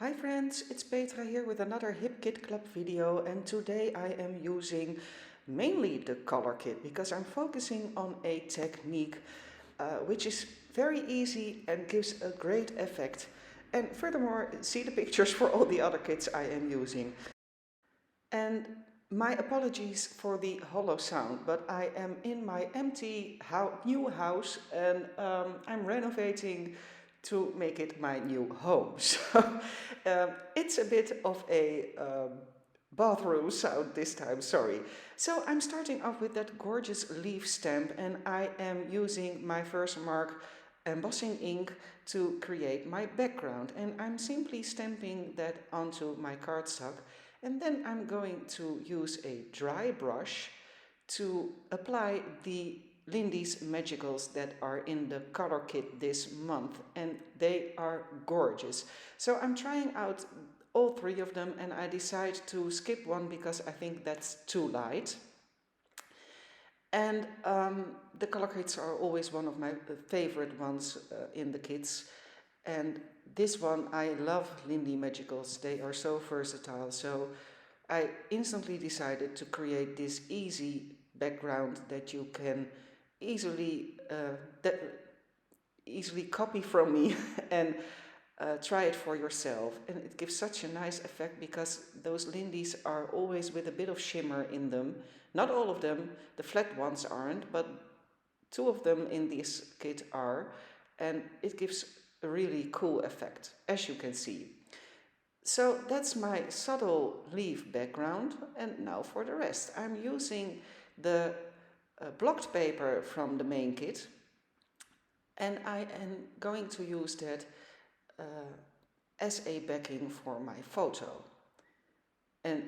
Hi friends, it's Petra here with another Hip Kit Club video, and today I am using mainly the color kit because I'm focusing on a technique which is very easy and gives a great effect. And furthermore, see the pictures for all the other kits I am using. And my apologies for the hollow sound, but I am in my empty new house and I'm renovating to make it my new home. So it's a bit of a bathroom sound this time, sorry. So I'm starting off with that gorgeous leaf stamp, and I am using my Versamark embossing ink to create my background, and I'm simply stamping that onto my cardstock, and then I'm going to use a dry brush to apply the Lindy's Magicals that are in the color kit this month, and they are gorgeous. So I'm trying out all three of them, and I decide to skip one because I think that's too light. And the color kits are always one of my favorite ones in the kits. And this one, I love Lindy Magicals. They are so versatile. So I instantly decided to create this easy background that you can easily easily copy from me and try it for yourself. And it gives such a nice effect because those Lindies are always with a bit of shimmer in them. Not all of them, the flat ones aren't, but two of them in this kit are. And it gives a really cool effect, as you can see. So that's my subtle leaf background, and now for the rest. I'm using the blocked paper from the main kit, and I am going to use that as a backing for my photo. And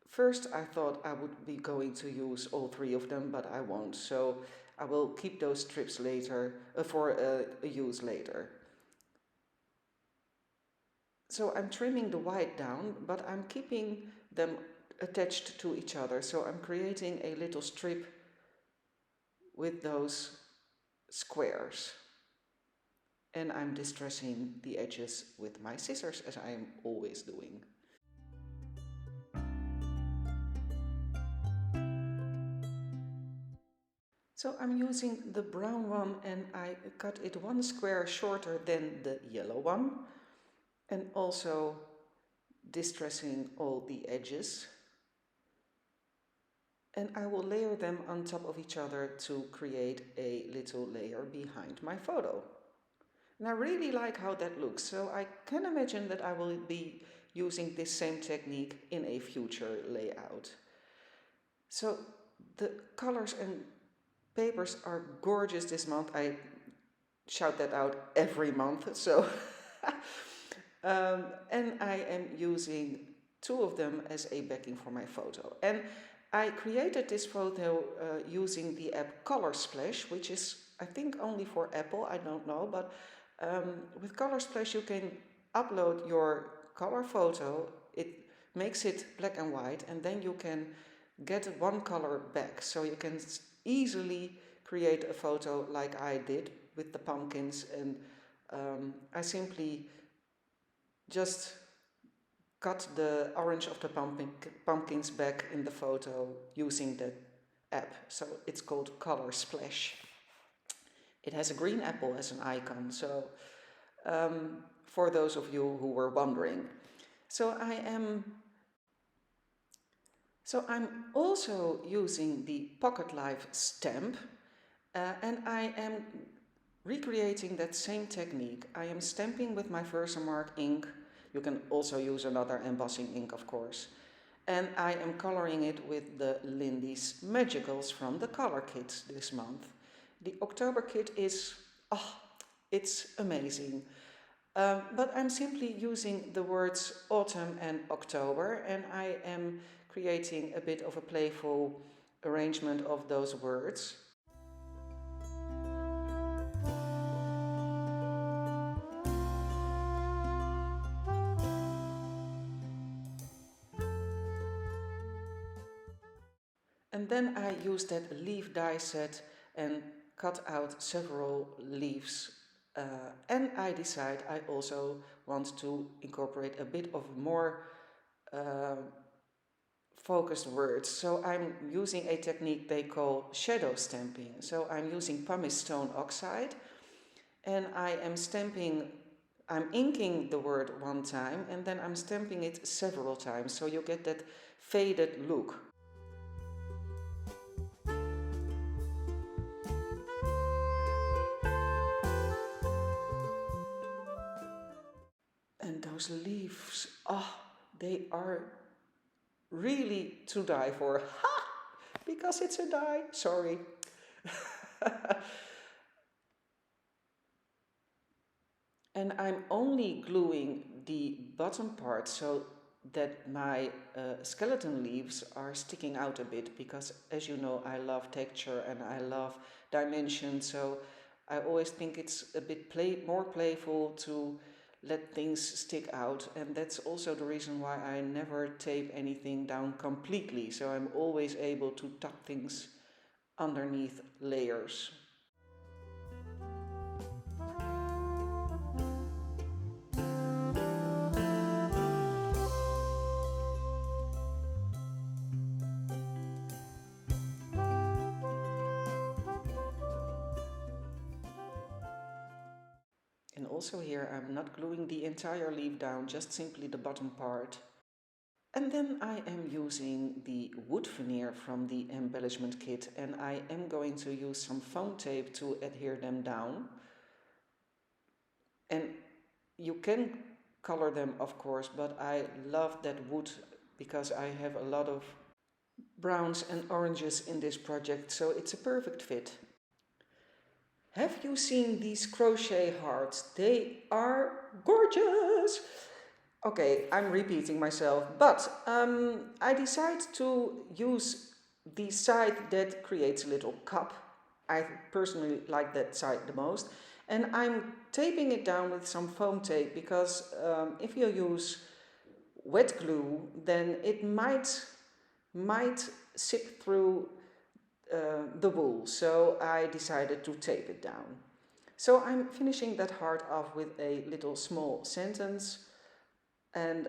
first I thought I would be going to use all three of them, but I won't, so I will keep those strips later for a use later. So I'm trimming the white down, but I'm keeping them attached to each other. So I'm creating a little strip with those squares. And I'm distressing the edges with my scissors, as I am always doing. So I'm using the brown one, and I cut it one square shorter than the yellow one, and also distressing all the edges. And I will layer them on top of each other to create a little layer behind my photo. And I really like how that looks, so I can imagine that I will be using this same technique in a future layout. So the colors and papers are gorgeous this month. I shout that out every month, so and I am using two of them as a backing for my photo. And I created this photo using the app Color Splash, which is, I think, only for Apple, I don't know, but with Color Splash you can upload your color photo, it makes it black and white, and then you can get one color back, so you can easily create a photo like I did with the pumpkins. And I simply just cut the orange of the pumpkins back in the photo using the app. So it's called Color Splash. It has a green apple as an icon, so for those of you who were wondering. So I'm also using the Pocket Life stamp, and I am recreating that same technique. I am stamping with my Versamark ink. You can also use another embossing ink, of course. And I am coloring it with the Lindy's Magicals from the color kit this month. The October kit is, it's amazing. But I'm simply using the words autumn and October, and I am creating a bit of a playful arrangement of those words. And then I used that leaf die set and cut out several leaves And I decide I also want to incorporate a bit of more uh, focused words. So I'm using a technique they call shadow stamping. So I'm using pumice stone oxide and I'm inking the word one time and then I'm stamping it several times. So you get that faded look. And those leaves, they are really to die for. Ha! Because it's a die, sorry. And I'm only gluing the bottom part so that my skeleton leaves are sticking out a bit because, as you know, I love texture and I love dimension, so I always think it's a bit more playful to let things stick out, and that's also the reason why I never tape anything down completely, so I'm always able to tuck things underneath layers. And also here I'm not gluing the entire leaf down, just simply the bottom part. And then I am using the wood veneer from the embellishment kit, and I am going to use some foam tape to adhere them down. And you can color them, of course, but I love that wood because I have a lot of browns and oranges in this project, so it's a perfect fit. Have you seen these crochet hearts? They are gorgeous! Okay, I'm repeating myself, but I decided to use the side that creates a little cup. I personally like that side the most. And I'm taping it down with some foam tape because if you use wet glue, then it might sip through the wool. So I decided to tape it down. So I'm finishing that heart off with a little small sentence. And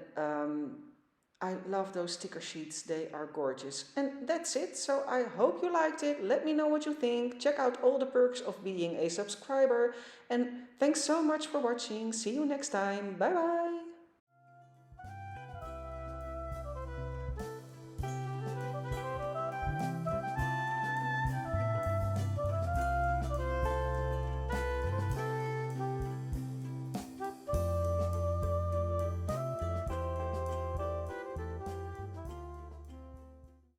I love those sticker sheets, they are gorgeous. And that's it, so I hope you liked it. Let me know what you think. Check out all the perks of being a subscriber. And thanks so much for watching. See you next time. Bye bye.